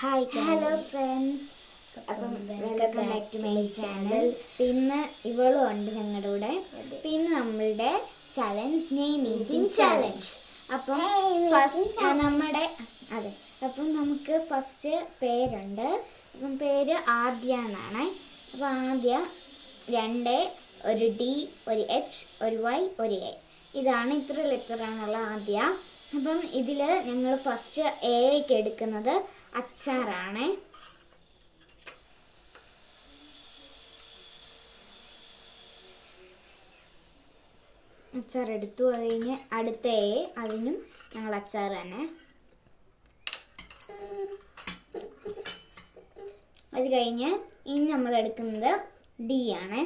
Hi hello friends, അപ്പം welcome back to my channel. പിന്നെ ഇവളും ഉണ്ട് ഞങ്ങളുടെ കൂടെ. പിന്നെ നമ്മളുടെ ചലഞ്ച് നെയിം മീറ്റിംഗ് ചലഞ്ച്. അപ്പം അപ്പം നമുക്ക് ഫസ്റ്റ് പേരുണ്ട്. അപ്പം പേര് ആദ്യ എന്നാണ്. അപ്പം ആദ്യ 2 ഒരു D ഒരു H ഒരു Y ഒരു A. ഇതാണ് ഇത്ര ലെറ്ററാണുള്ള ആദ്യ. അപ്പം ഇതിൽ ഞങ്ങൾ ഫസ്റ്റ് എക്ക് എടുക്കുന്നത് അച്ചാറാണ്. അച്ചാർ എടുത്തു. അത് കഴിഞ്ഞ് അടുത്ത അതിനും ഞങ്ങൾ അച്ചാർ തന്നെ. അത് കഴിഞ്ഞ് ഇനി നമ്മൾ എടുക്കുന്നത് D ആണ്.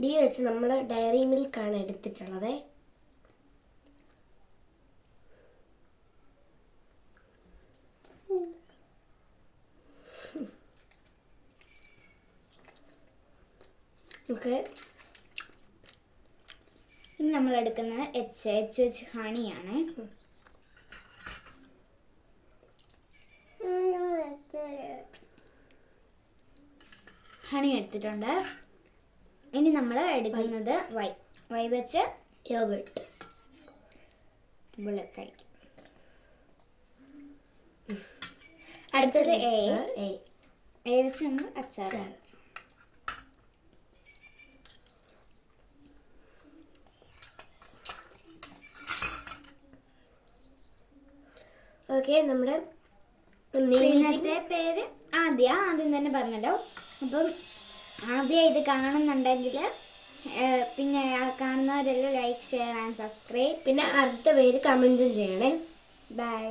ഡി വെച്ച് നമ്മൾ ഡയറി മിൽക്കാണ് എടുത്തിട്ടുള്ളത്. ഇനി നമ്മൾ എടുക്കുന്നത് H വെച്ച് ഹണിയാണ്. ഹണി എടുത്തിട്ടുണ്ട്. ഇനി നമ്മൾ എടുക്കുന്നത് വൈ വെച്ച് യോഗട്ട് കഴിക്കും. അടുത്തത് എ വെച്ച് നമ്മൾ അച്ചാർ. ഓക്കെ, നമ്മുടെ ഇന്നത്തെ പേര് ആദ്യം തന്നെ പറഞ്ഞല്ലോ. അപ്പം ആദ്യം ഇത് കാണുന്നുണ്ടെങ്കിൽ പിന്നെ കാണുന്നവരെല്ലാം ലൈക്ക്, ഷെയർ ആൻഡ് സബ്സ്ക്രൈബ്. പിന്നെ അടുത്ത പേര് കമൻറ്റും ചെയ്യണേ. ബൈ.